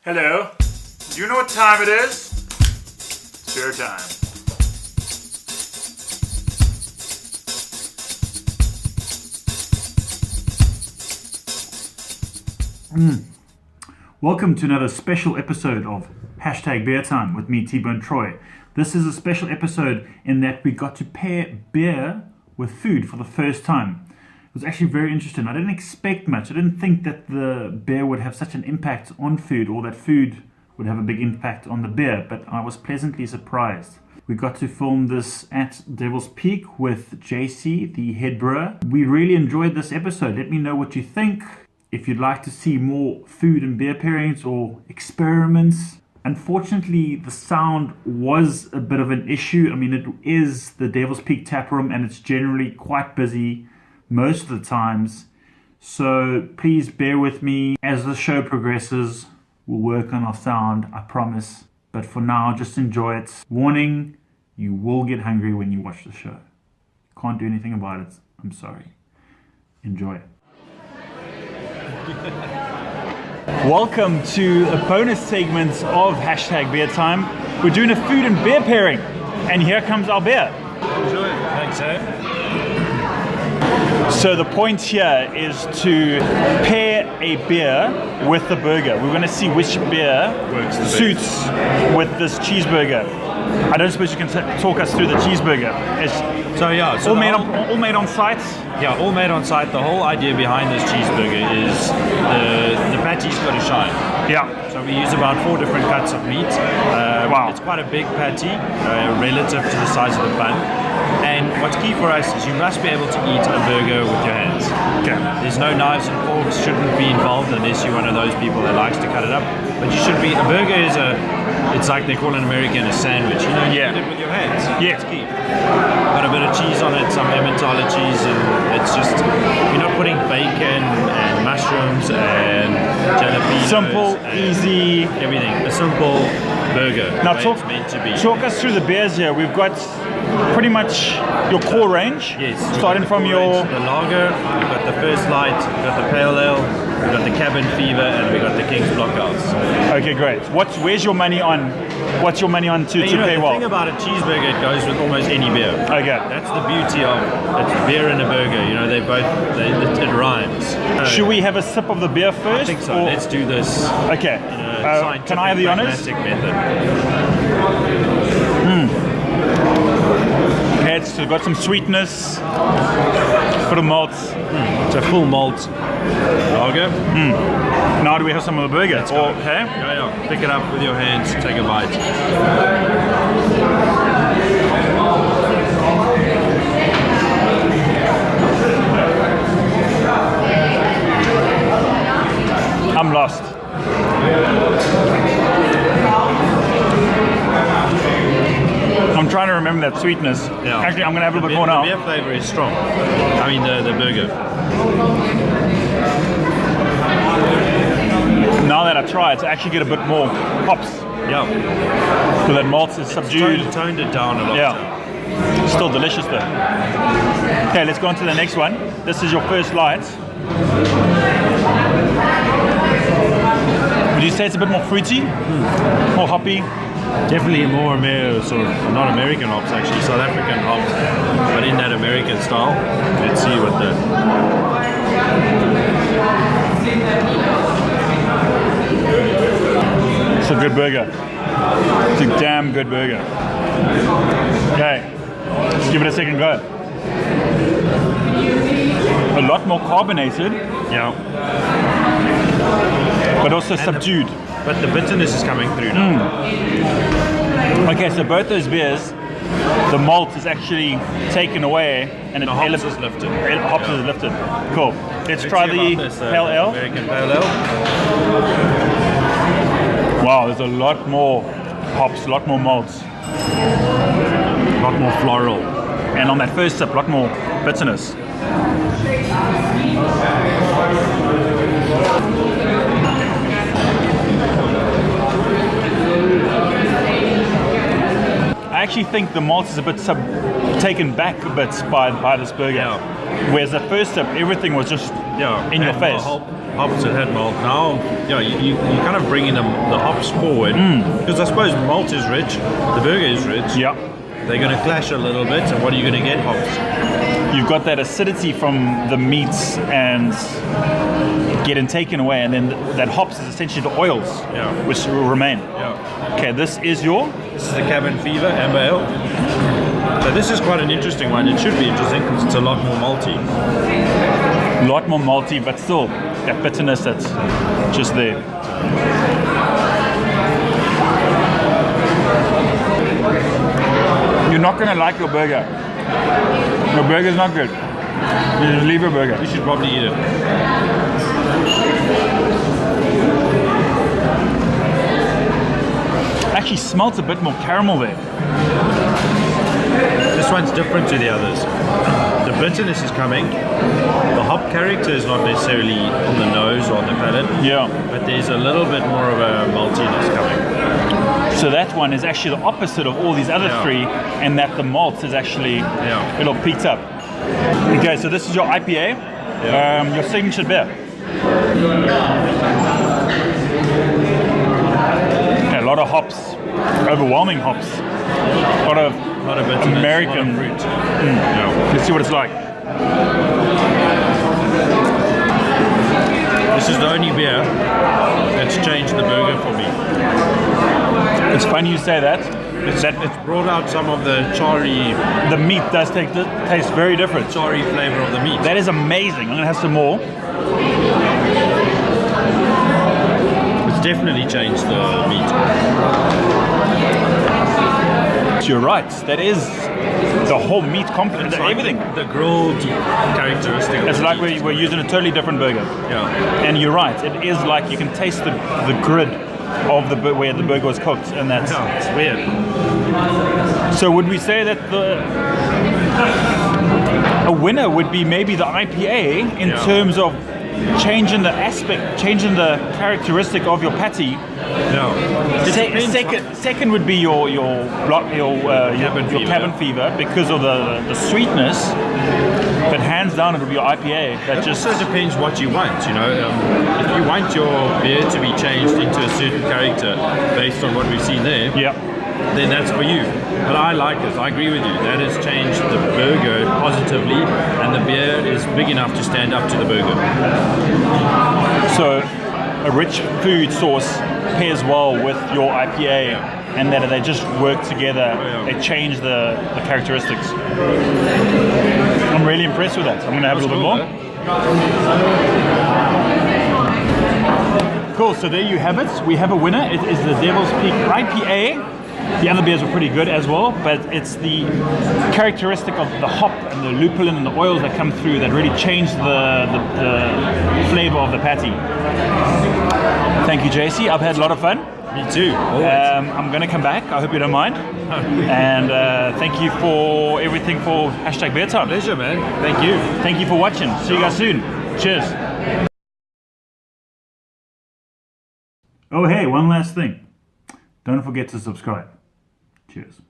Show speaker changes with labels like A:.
A: Hello. Do you know what time it is? It's beer time. Welcome to another special episode of #beertime with me, T-Bone Troy. This is a special episode in that we got to pair beer with food for the first time. It was actually very interesting. I didn't expect much. I didn't think that the beer would have such an impact on food, or that food would have a big impact on the beer, but I was pleasantly surprised. We got to film this at Devil's Peak with JC, the head brewer. We really enjoyed this episode. Let me know what you think. If you'd like to see more food and beer pairings or experiments. Unfortunately, the sound was a bit of an issue. I mean, it is the Devil's Peak tap room and it's generally quite busy most of the times. So please bear with me as the show progresses. We'll work on our sound, I promise. But for now, just enjoy it. Warning, you will get hungry when you watch the show. Can't do anything about it. I'm sorry. Enjoy. Welcome to a bonus segment of #beertime. We're doing a food and beer pairing. And here comes our beer.
B: Enjoy. Thanks, eh?
A: So the point here is to pair a beer with the burger. We're going to see which beer suits with this cheeseburger. I don't suppose you can talk us through the cheeseburger. It's all made on site.
B: Yeah, all made on site. The whole idea behind this cheeseburger is the patty's got to shine.
A: Yeah.
B: So we use about 4 different cuts of meat.
A: Wow.
B: It's quite a big patty relative to the size of the bun. And what's key for us is you must be able to eat a burger with your hands.
A: Okay.
B: There's no knives and forks, shouldn't be involved unless you're one of those people that likes to cut it up. But you should be, a burger is it's like they call in American a sandwich. You know, you eat it with your hands.
A: Yeah.
B: It's key. Got a bit of cheese on it, some Emmentaler cheese, and it's just, you're not putting bacon and mushrooms and jalapenos.
A: Simple, easy.
B: Everything. A simple burger.
A: Now
B: it's meant to be.
A: talk us through the beers here. We've got pretty much your core range.
B: Yes.
A: Starting from your...
B: The lager, we've got the First Light, we've got the Pale Ale, we've got the Cabin Fever, and we've got the King's Blockhouse.
A: Okay, great. Where's your money on? What's your money on to pay well?
B: The thing about a cheeseburger, it goes with almost any beer.
A: Okay.
B: That's the beauty of it's beer and a burger. You know, it rhymes.
A: Should we have a sip of the beer first?
B: I think so. Let's do this.
A: Okay. Can I have the honors?
B: Method.
A: Okay, it's got some sweetness, bit of malt.
B: It's a full malt lager.
A: Now do we have some of the burger?
B: Let's go.
A: Okay.
B: Yeah. Pick it up with your hands, take a bite.
A: I'm lost. I'm trying to remember that sweetness.
B: Yeah.
A: Actually, I'm going to have a bit more now.
B: The beer flavor is strong. I mean, the burger.
A: Now that I try it, to actually get a bit more hops.
B: Yeah.
A: So that malt is subdued.
B: Toned it down a lot.
A: Yeah. Still delicious though. Okay, let's go on to the next one. This is your First Light. Would you say it's a bit more fruity? More hoppy?
B: Definitely more sort of, not American hops actually, South African hops, but in that American style. Let's see what the...
A: It's a good burger. It's a damn good burger. Okay, let's give it a second go. A lot more carbonated.
B: Yeah.
A: But also subdued.
B: But the bitterness is coming through now.
A: Okay, so both those beers, the malt is actually taken away and
B: The hops is lifted.
A: Hops is lifted. Cool. Let's try the Pale Ale.
B: American Pale Ale.
A: Wow, there's a lot more hops, a lot more malts.
B: A lot more floral.
A: And on that first sip, a lot more bitterness. I actually think the malt is a bit taken back a bit by this burger.
B: Yeah.
A: Whereas at first step, everything was just in your face.
B: Hops that had malt. Now, you kind of bringing the hops forward because I suppose malt is rich, the burger is rich.
A: Yeah.
B: They're going to clash a little bit, and what are you going to get? Hops.
A: You've got that acidity from the meats and getting taken away, and then that hops is essentially the oils, which will remain.
B: Yeah.
A: Okay, this is
B: the Cabin Fever Amber Ale. So this is quite an interesting one. It should be interesting because it's a lot more malty.
A: A lot more malty, but still that bitterness that's just there. You're not gonna like your burger. Your burger's not good. You just leave your burger.
B: You should probably eat it.
A: Actually smells a bit more caramel there.
B: This one's different to the others. The bitterness is coming. The hop character is not necessarily on the nose or on the palate.
A: Yeah.
B: But there's a little bit more of a maltiness coming.
A: So that one is actually the opposite of all these other three, and that the malt is actually a little peaked up. Okay, so this is your IPA, your signature beer. Okay, a lot of hops, overwhelming hops, a lot of
B: bitterness,
A: American
B: a lot of fruit.
A: Let's see what it's like.
B: This is the only beer that's changed the burger for me.
A: It's funny you say that.
B: It's brought out some of the charry.
A: The meat does taste very different.
B: Charry flavor of the meat.
A: That is amazing. I'm gonna have some more.
B: It's definitely changed the meat.
A: You're right. That is the whole meat complex.
B: Like
A: everything.
B: The grilled characteristic.
A: It's like we're using a totally different burger.
B: Yeah.
A: And you're right. It is like you can taste the grid of where the burger was cooked, and that's
B: it's weird.
A: So would we say that a winner would be maybe the IPA in terms of changing changing the characteristic of your patty? Second would be your cabin fever because of the sweetness. But hands down, it would be your IPA.
B: It just depends what you want. If you want your beer to be changed into a certain character based on what we've seen there, then that's for you. But I like it. I agree with you. That has changed the burger positively, and the beer is big enough to stand up to the burger.
A: So, a rich food source pairs well with your IPA, and that they just work together. They change the characteristics. I'm really impressed with that. I'm going to have a little bit more. Cool, so there you have it. We have a winner. It is the Devil's Peak IPA. The other beers were pretty good as well, but it's the characteristic of the hop and the lupulin and the oils that come through that really change the flavor of the patty. Thank you, JC. I've had a lot of fun.
B: Me too.
A: I'm going to come back. I hope you don't mind. And thank you for everything for #beertime.
B: Pleasure, man. Thank you.
A: Thank you for watching. See you guys soon. Cheers. Oh, hey, one last thing. Don't forget to subscribe. Cheers.